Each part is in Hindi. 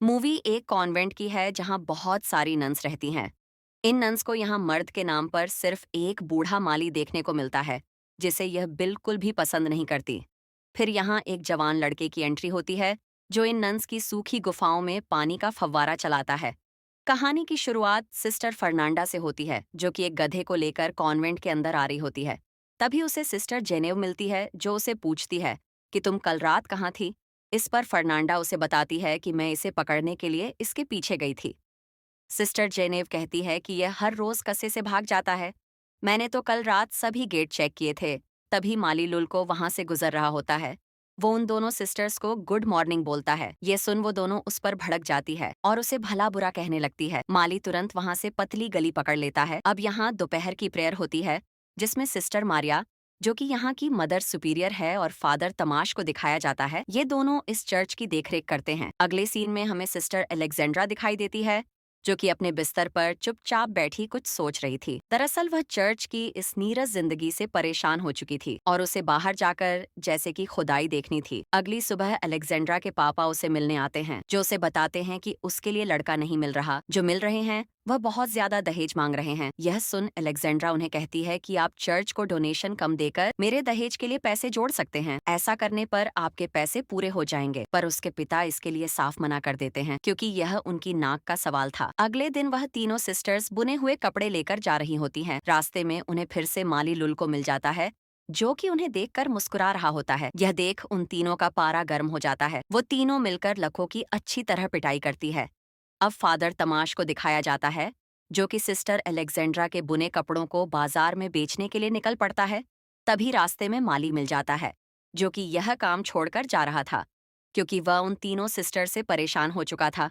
मूवी एक कॉन्वेंट की है जहां बहुत सारी नन्स रहती हैं। इन नन्स को यहाँ मर्द के नाम पर सिर्फ एक बूढ़ा माली देखने को मिलता है, जिसे यह बिल्कुल भी पसंद नहीं करती। फिर यहाँ एक जवान लड़के की एंट्री होती है, जो इन नन्स की सूखी गुफाओं में पानी का फव्वारा चलाता है। कहानी की शुरुआत सिस्टर फर्नांडा से होती है, जो कि एक गधे को लेकर कॉन्वेंट के अंदर आ रही होती है। तभी उसे सिस्टर जेनेव मिलती है, जो उसे पूछती है कि तुम कल रात कहाँ थी। इस पर फर्नांडा उसे बताती है कि मैं इसे पकड़ने के लिए इसके पीछे गई थी। सिस्टर जेनेव कहती है कि यह हर रोज कस्से से भाग जाता है। मैंने तो कल रात सभी गेट चेक किए थे। तभी माली लुल को वहां से गुजर रहा होता है। वो उन दोनों सिस्टर्स को गुड मॉर्निंग बोलता है। ये सुन वो दोनों उस पर भड़क जाती है और उसे भला बुरा कहने लगती है। माली तुरंत वहां से पतली गली पकड़ लेता है। अब यहाँ दोपहर की प्रेयर होती है, जिसमें सिस्टर मारिया, जो कि यहाँ की मदर सुपीरियर है, और फादर तमाश को दिखाया जाता है। ये दोनों इस चर्च की देखरेख करते हैं। अगले सीन में हमें सिस्टर एलेक्जेंड्रा दिखाई देती है, जो कि अपने बिस्तर पर चुपचाप बैठी कुछ सोच रही थी। दरअसल वह चर्च की इस नीरस जिंदगी से परेशान हो चुकी थी और उसे बाहर जाकर जैसे कि खुदाई देखनी थी। अगली सुबह अलेक्जेंड्रा के पापा उसे मिलने आते हैं, जो उसे बताते हैं कि उसके लिए लड़का नहीं मिल रहा। जो मिल रहे हैं वह बहुत ज्यादा दहेज मांग रहे हैं। यह सुन अलेक्जेंड्रा उन्हें कहती है कि आप चर्च को डोनेशन कम देकर मेरे दहेज के लिए पैसे जोड़ सकते हैं। ऐसा करने पर आपके पैसे पूरे हो जाएंगे। पर उसके पिता इसके लिए साफ मना कर देते हैं, क्योंकि यह उनकी नाक का सवाल था। अगले दिन वह तीनों सिस्टर्स बुने हुए कपड़े लेकर जा रही होती हैं। रास्ते में उन्हें फिर से माली लुल को मिल जाता है, जो कि उन्हें देखकर मुस्कुरा रहा होता है। यह देख उन तीनों का पारा गर्म हो जाता है। वो तीनों मिलकर लखों की अच्छी तरह पिटाई करती है। अब फादर तमाश को दिखाया जाता है, जो कि सिस्टर अलेक्जेंड्रा के बुने कपड़ों को बाजार में बेचने के लिए निकल पड़ता है। तभी रास्ते में माली मिल जाता है, जो कि यह काम छोड़कर जा रहा था, क्योंकि वह उन तीनों सिस्टर से परेशान हो चुका था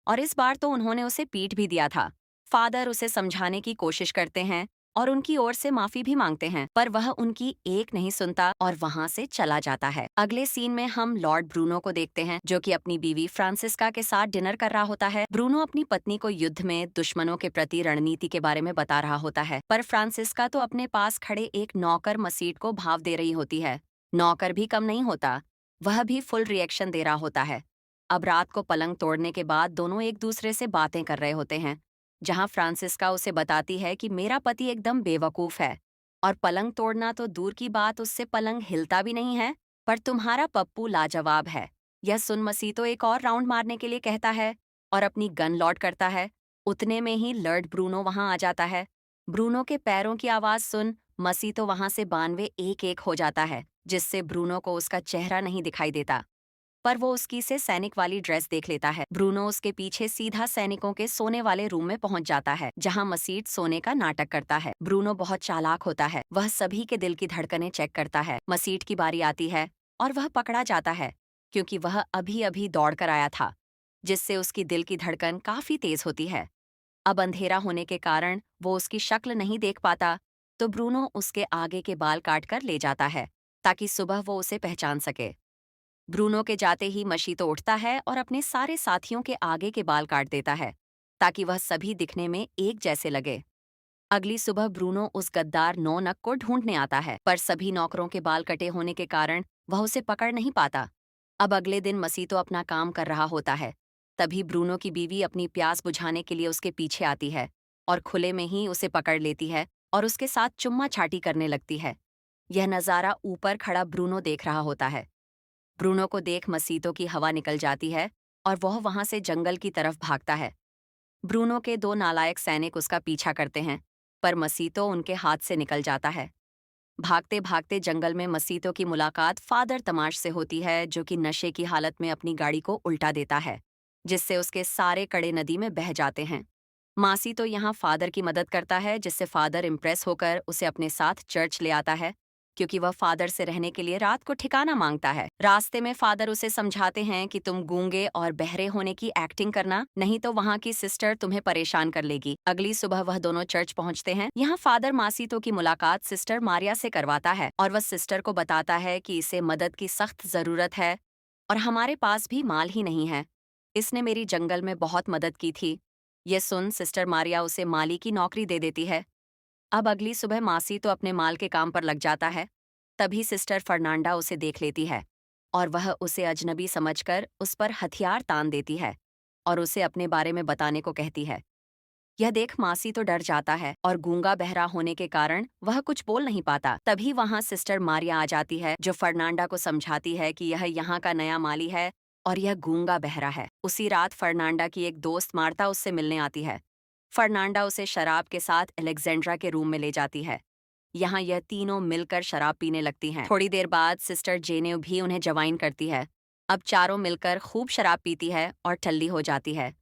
और इस बार तो उन्होंने उसे पीट भी दिया था। फादर उसे समझाने की कोशिश करते हैं और उनकी ओर से माफी भी मांगते हैं, पर वह उनकी एक नहीं सुनता और वहां से चला जाता है। अगले सीन में हम लॉर्ड ब्रूनो को देखते हैं, जो कि अपनी बीवी फ्रांसिस्का के साथ डिनर कर रहा होता है। ब्रूनो अपनी पत्नी को युद्ध में दुश्मनों के प्रति रणनीति के बारे में बता रहा होता है, पर फ्रांसिस्का तो अपने पास खड़े एक नौकर मसीट को भाव दे रही होती है। नौकर भी कम नहीं होता, वह भी फुल रिएक्शन दे रहा होता है। अब रात को पलंग तोड़ने के बाद दोनों एक दूसरे से बातें कर रहे होते हैं, जहां फ्रांसिस्का उसे बताती है कि मेरा पति एकदम बेवकूफ है और पलंग तोड़ना तो दूर की बात, उससे पलंग हिलता भी नहीं है, पर तुम्हारा पप्पू लाजवाब है। यह सुन मसीतो एक और राउंड मारने के लिए कहता है और अपनी गन लॉड करता है। उतने में ही लॉर्ड ब्रूनो वहां आ जाता है। ब्रूनो के पैरों की आवाज सुन मसीतो वहां से 92 एक एक हो जाता है, जिससे ब्रूनो को उसका चेहरा नहीं दिखाई देता, पर वो उसकी से सैनिक वाली ड्रेस देख लेता है। ब्रूनो उसके पीछे सीधा सैनिकों के सोने वाले रूम में पहुंच जाता है, जहां मसीट सोने का नाटक करता है। ब्रूनो बहुत चालाक होता है, वह सभी के दिल की धड़कनें चेक करता है। मसीट की बारी आती है और वह पकड़ा जाता है, क्योंकि वह अभी अभी दौड़ कर आया था, जिससे उसकी दिल की धड़कन काफी तेज होती है। अब अंधेरा होने के कारण वो उसकी शक्ल नहीं देख पाता, तो ब्रूनो उसके आगे के बाल काट कर ले जाता है, ताकि सुबह वो उसे पहचान सके। ब्रूनो के जाते ही मशीतो उठता है और अपने सारे साथियों के आगे के बाल काट देता है, ताकि वह सभी दिखने में एक जैसे लगे। अगली सुबह ब्रूनो उस गद्दार नौनक को ढूंढने आता है, पर सभी नौकरों के बाल कटे होने के कारण वह उसे पकड़ नहीं पाता। अब अगले दिन मसीतो अपना काम कर रहा होता है। तभी ब्रूनो की बीवी अपनी प्यास बुझाने के लिए उसके पीछे आती है और खुले में ही उसे पकड़ लेती है और उसके साथ चुम्मा छाटी करने लगती है। यह नज़ारा ऊपर खड़ा ब्रूनो देख रहा होता है। ब्रूनो को देख मसीतो की हवा निकल जाती है और वह वहां से जंगल की तरफ भागता है। ब्रूनो के दो नालायक सैनिक उसका पीछा करते हैं, पर मसीतो उनके हाथ से निकल जाता है। भागते भागते जंगल में मसीतो की मुलाकात फादर तमाश से होती है, जो कि नशे की हालत में अपनी गाड़ी को उल्टा देता है, जिससे उसके सारे कड़े नदी में बह जाते हैं। मासी तो यहाँ फादर की मदद करता है, जिससे फादर इम्प्रेस होकर उसे अपने साथ चर्च ले आता है, क्योंकि वह फादर से रहने के लिए रात को ठिकाना मांगता है। रास्ते में फादर उसे समझाते हैं कि तुम गूंगे और बहरे होने की एक्टिंग करना, नहीं तो वहाँ की सिस्टर तुम्हें परेशान कर लेगी। अगली सुबह वह दोनों चर्च पहुँचते हैं। यहाँ फादर मासीतो की मुलाकात सिस्टर मारिया से करवाता है और वह सिस्टर को बताता है कि इसे मदद की सख्त जरूरत है और हमारे पास भी माल ही नहीं है। इसने मेरी जंगल में बहुत मदद की थी। ये सुन सिस्टर मारिया उसे माली की नौकरी दे देती है। अब अगली सुबह मासी तो अपने माल के काम पर लग जाता है। तभी सिस्टर फर्नांडा उसे देख लेती है और वह उसे अजनबी समझकर उस पर हथियार तान देती है। और उसे अपने बारे में बताने को कहती है। यह देख मासी तो डर जाता है और गूंगा बहरा होने के कारण वह कुछ बोल नहीं पाता। तभी वहां सिस्टर मारिया आ जाती है, जो फर्नांडा को समझाती है कि यह यहाँ का नया माली है और यह गूंगा बहरा है। उसी रात फर्नांडा की एक दोस्त मार्ता उससे मिलने आती है। फर्नांडा उसे शराब के साथ अलेक्जेंड्रा के रूम में ले जाती है। यहाँ यह तीनों मिलकर शराब पीने लगती हैं। थोड़ी देर बाद सिस्टर जेनेव भी उन्हें जवाइन करती है। अब चारों मिलकर खूब शराब पीती है और ठल्ली हो जाती है।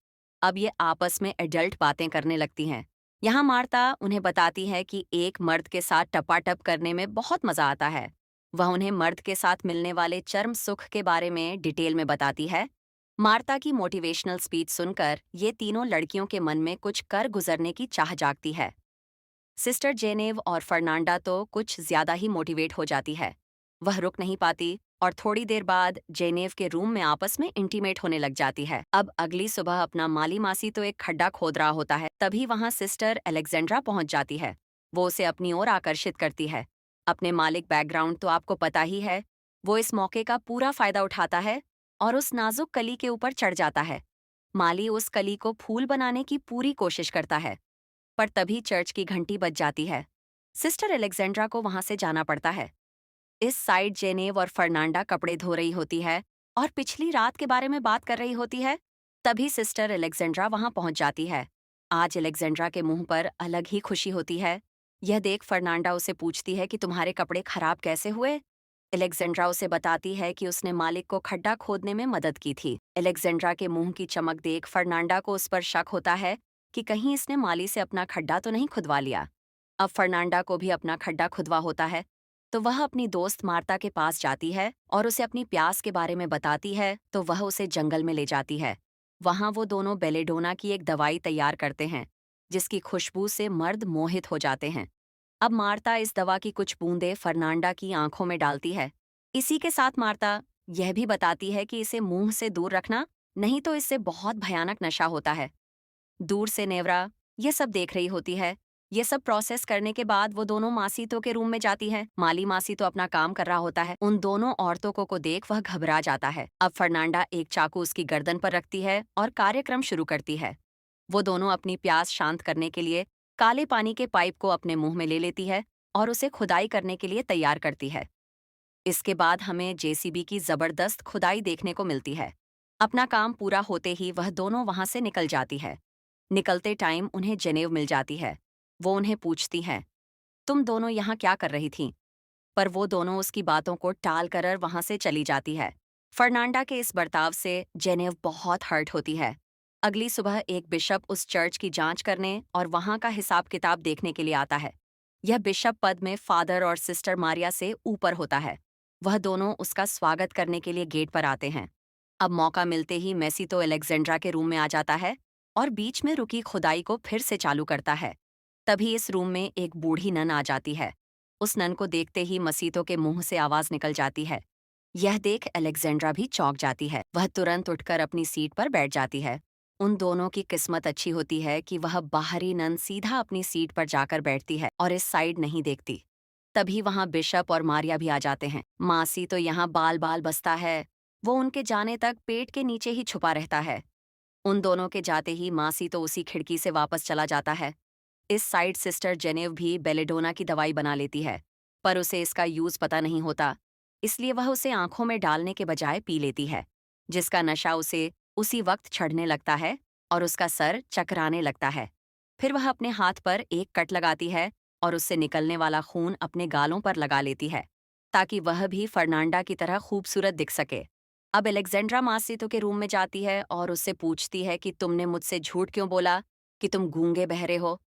अब ये आपस में एडल्ट बातें करने लगती हैं। यहाँ मार्ता उन्हें बताती है कि एक मर्द के साथ टपाटप करने में बहुत मजा आता है। वह उन्हें मर्द के साथ मिलने वाले चर्म सुख के बारे में डिटेल में बताती है। मार्ता की मोटिवेशनल स्पीच सुनकर ये तीनों लड़कियों के मन में कुछ कर गुजरने की चाह जागती है। सिस्टर जेनेव और फर्नांडा तो कुछ ज्यादा ही मोटिवेट हो जाती है। वह रुक नहीं पाती और थोड़ी देर बाद जेनेव के रूम में आपस में इंटीमेट होने लग जाती है। अब अगली सुबह अपना माली मासी तो एक खड्डा खोद रहा होता है, तभी वहां सिस्टर अलेक्जेंड्रा पहुंच जाती है। वो उसे अपनी ओर आकर्षित करती है। अपने मालिक बैकग्राउंड तो आपको पता ही है। वो इस मौके का पूरा फायदा उठाता है और उस नाजुक कली के ऊपर चढ़ जाता है। माली उस कली को फूल बनाने की पूरी कोशिश करता है, पर तभी चर्च की घंटी बज जाती है। सिस्टर अलेक्जेंड्रा को वहां से जाना पड़ता है। इस साइड जेनेव और फर्नांडा कपड़े धो रही होती है और पिछली रात के बारे में बात कर रही होती है। तभी सिस्टर अलेक्जेंड्रा वहां पहुंच जाती है। आज अलेक्जेंड्रा के मुंह पर अलग ही खुशी होती है। यह देख फर्नांडा उसे पूछती है कि तुम्हारे कपड़े खराब कैसे हुए। अलेक्जेंड्रा उसे बताती है कि उसने मालिक को खड्डा खोदने में मदद की थी। अलेक्जेंड्रा के मुंह की चमक देख फर्नांडा को उस पर शक होता है कि कहीं इसने माली से अपना खड्डा तो नहीं खुदवा लिया। अब फर्नांडा को भी अपना खड्डा खुदवा होता है, तो वह अपनी दोस्त मार्ता के पास जाती है और उसे अपनी प्यास के बारे में बताती है, तो वह उसे जंगल में ले जाती है। वहां वो दोनों बेलेडोना की एक दवाई तैयार करते हैं, जिसकी खुशबू से मर्द मोहित हो जाते हैं। अब मार्ता इस दवा की कुछ बूंदें फर्नांडा की आंखों में डालती है। इसी के साथ मार्ता यह भी बताती है कि इसे मुंह से दूर रखना, नहीं तो इससे बहुत भयानक नशा होता है। दूर से नेवरा ये सब देख रही होती है। ये सब प्रोसेस करने के बाद वो दोनों मासीतों के रूम में जाती है। माली मासी तो अपना काम कर रहा होता है। उन दोनों औरतों को देख वह घबरा जाता है। अब फर्नांडा एक चाकू उसकी गर्दन पर रखती है और कार्यक्रम शुरू करती है। वो दोनों अपनी प्यास शांत करने के लिए काले पानी के पाइप को अपने मुंह में ले लेती है और उसे खुदाई करने के लिए तैयार करती है। इसके बाद हमें जेसीबी की जबरदस्त खुदाई देखने को मिलती है। अपना काम पूरा होते ही वह दोनों वहां से निकल जाती है। निकलते टाइम उन्हें जेनेव मिल जाती है। वो उन्हें पूछती हैं, तुम दोनों यहाँ क्या कर रही थीं? पर वो दोनों उसकी बातों को टाल कर वहां से चली जाती है। फर्नांडा के इस बर्ताव से जेनेव बहुत हर्ट होती है। अगली सुबह एक बिशप उस चर्च की जांच करने और वहां का हिसाब किताब देखने के लिए आता है। यह बिशप पद में फादर और सिस्टर मारिया से ऊपर होता है। वह दोनों उसका स्वागत करने के लिए गेट पर आते हैं। अब मौका मिलते ही मेसी तो अलेक्जेंड्रा के रूम में आ जाता है और बीच में रुकी खुदाई को फिर से चालू करता है। तभी इस रूम में एक बूढ़ी नन आ जाती है। उस नन को देखते ही मसीतों के मुंह से आवाज निकल जाती है। यह देख अलेक्जेंड्रा भी चौंक जाती है। वह तुरंत उठकर अपनी सीट पर बैठ जाती है। उन दोनों की किस्मत अच्छी होती है कि वह बाहरी नन सीधा अपनी सीट पर जाकर बैठती है और इस साइड नहीं देखती। तभी वहां बिशप और मारिया भी आ जाते हैं। मासी तो यहाँ बाल बाल बसता है। वो उनके जाने तक पेट के नीचे ही छुपा रहता है। उन दोनों के जाते ही मासी तो उसी खिड़की से वापस चला जाता है। इस साइड सिस्टर जेनेव भी बेलेडोना की दवाई बना लेती है, पर उसे इसका यूज पता नहीं होता, इसलिए वह उसे आंखों में डालने के बजाय पी लेती है, जिसका नशा उसे उसी वक्त चढ़ने लगता है और उसका सर चकराने लगता है। फिर वह अपने हाथ पर एक कट लगाती है और उससे निकलने वाला खून अपने गालों पर लगा लेती है, ताकि वह भी फर्नांडा की तरह खूबसूरत दिख सके। अब अलेक्जेंड्रा मासीतो के रूम में जाती है और उससे पूछती है कि तुमने मुझसे झूठ क्यों बोला कि तुम गूंगे बहरे हो।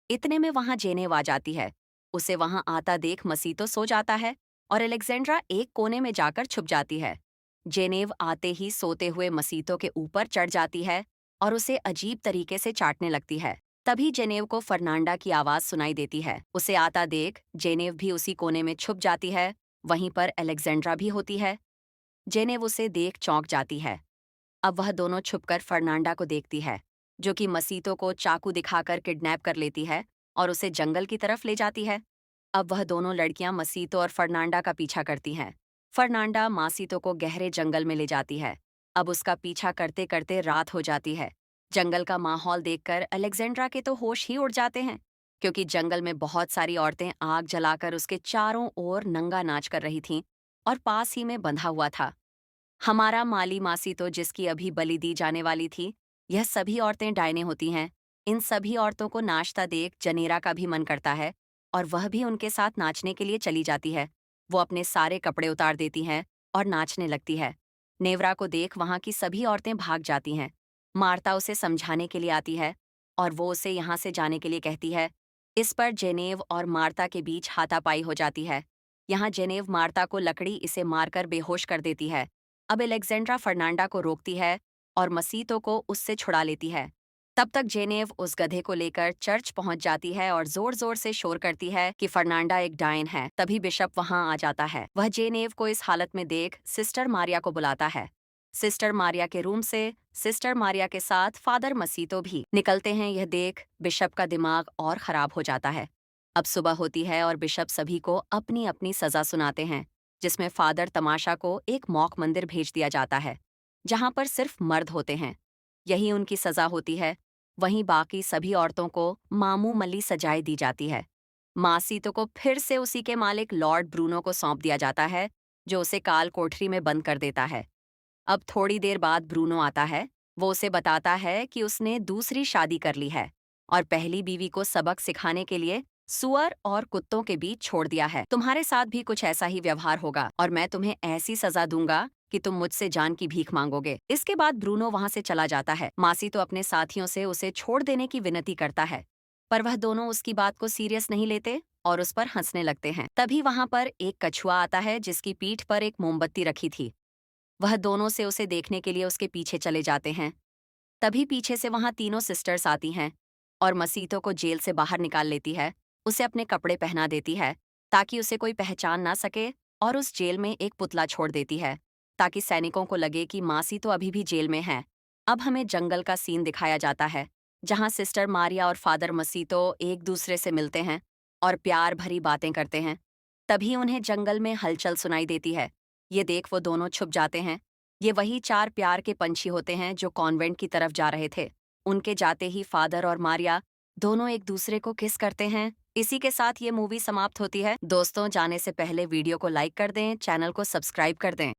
इतने में वहां जेनेव आ जाती है। उसे वहां आता देख मसीतो सो जाता है और अलेक्जेंड्रा एक कोने में जाकर छुप जाती है। जेनेव आते ही सोते हुए मसीतो के ऊपर चढ़ जाती है और उसे अजीब तरीके से चाटने लगती है। तभी जेनेव को फर्नांडा की आवाज सुनाई देती है। उसे आता देख जेनेव भी उसी कोने में छुप जाती है। वहीं पर अलेक्जेंड्रा भी होती है। जेनेव उसे देख चौंक जाती है। अब वह दोनों छुपकर फर्नांडा को देखती है, जो कि मसीतो को चाकू दिखाकर किडनैप कर लेती है और उसे जंगल की तरफ ले जाती है। अब वह दोनों लड़कियां मसीतो और फर्नांडा का पीछा करती हैं। फर्नांडा मासीतो को गहरे जंगल में ले जाती है। अब उसका पीछा करते करते रात हो जाती है। जंगल का माहौल देखकर अलेक्जेंड्रा के तो होश ही उड़ जाते हैं, क्योंकि जंगल में बहुत सारी औरतें आग जलाकर उसके चारों ओर नंगा नाच कर रही थीं और पास ही में बंधा हुआ था। हमारा माली मासी तो जिसकी अभी बलि दी जाने वाली थी, यह सभी औरतें डायने होती हैं। इन सभी औरतों को नाचता देख जनेरा का भी मन करता है और वह भी उनके साथ नाचने के लिए चली जाती है। वो अपने सारे कपड़े उतार देती हैं और नाचने लगती है। नेवरा को देख वहां की सभी औरतें भाग जाती हैं। मार्ता उसे समझाने के लिए आती है और वो उसे यहाँ से जाने के लिए कहती है। इस पर जेनेव और मार्ता के बीच हाथापाई हो जाती है। यहाँ जेनेव मार्ता को लकड़ी इसे मारकर बेहोश कर देती है। अब एलेक्जेंड्रा फर्नांडा को रोकती है और मसीतो को उससे छुड़ा लेती है। तब तक जेनेव उस गधे को लेकर चर्च पहुंच जाती है और जोर जोर से शोर करती है कि फर्नांडा एक डायन है। तभी बिशप वहां आ जाता है। वह जेनेव को इस हालत में देख सिस्टर मारिया को बुलाता है। सिस्टर मारिया के रूम से सिस्टर मारिया के साथ फादर मसीतो भी निकलते हैं। यह देख बिशप का दिमाग और खराब हो जाता है। अब सुबह होती है और बिशप सभी को अपनी अपनी सजा सुनाते हैं, जिसमें फादर तमाशा को एक मॉक मंदिर भेज दिया जाता है, जहां पर सिर्फ मर्द होते हैं। यही उनकी सजा होती है। वहीं बाकी सभी औरतों को मामूली सजाएं दी जाती है। मासीतो को फिर से उसी के मालिक लॉर्ड ब्रूनो को सौंप दिया जाता है, जो उसे काल कोठरी में बंद कर देता है। अब थोड़ी देर बाद ब्रूनो आता है। वो उसे बताता है कि उसने दूसरी शादी कर ली है और पहली बीवी को सबक सिखाने के लिए सुअर और कुत्तों के बीच छोड़ दिया है। तुम्हारे साथ भी कुछ ऐसा ही व्यवहार होगा और मैं तुम्हें ऐसी सजा दूंगा कि तुम मुझसे जान की भीख मांगोगे। इसके बाद ब्रूनो वहां से चला जाता है। मासी तो अपने साथियों से उसे छोड़ देने की विनती करता है, पर वह दोनों उसकी बात को सीरियस नहीं लेते और उस पर हंसने लगते हैं। तभी वहां पर एक कछुआ आता है जिसकी पीठ पर एक मोमबत्ती रखी थी। वह दोनों से उसे देखने के लिए उसके पीछे चले जाते हैं। तभी पीछे से वहां तीनों सिस्टर्स आती हैं और मसीतो को जेल से बाहर निकाल लेती है। उसे अपने कपड़े पहना देती है ताकि उसे कोई पहचान ना सके और उस जेल में एक पुतला छोड़ देती है ताकि सैनिकों को लगे कि मासी तो अभी भी जेल में है। अब हमें जंगल का सीन दिखाया जाता है, जहां सिस्टर मारिया और फादर मसीतो एक दूसरे से मिलते हैं और प्यार भरी बातें करते हैं। तभी उन्हें जंगल में हलचल सुनाई देती है। ये देख वो दोनों छुप जाते हैं। ये वही चार प्यार के पंछी होते हैं जो कॉन्वेंट की तरफ जा रहे थे। उनके जाते ही फादर और मारिया दोनों एक दूसरे को किस करते हैं। इसी के साथ ये मूवी समाप्त होती है। दोस्तों, जाने से पहले वीडियो को लाइक कर दें, चैनल को सब्सक्राइब कर दें।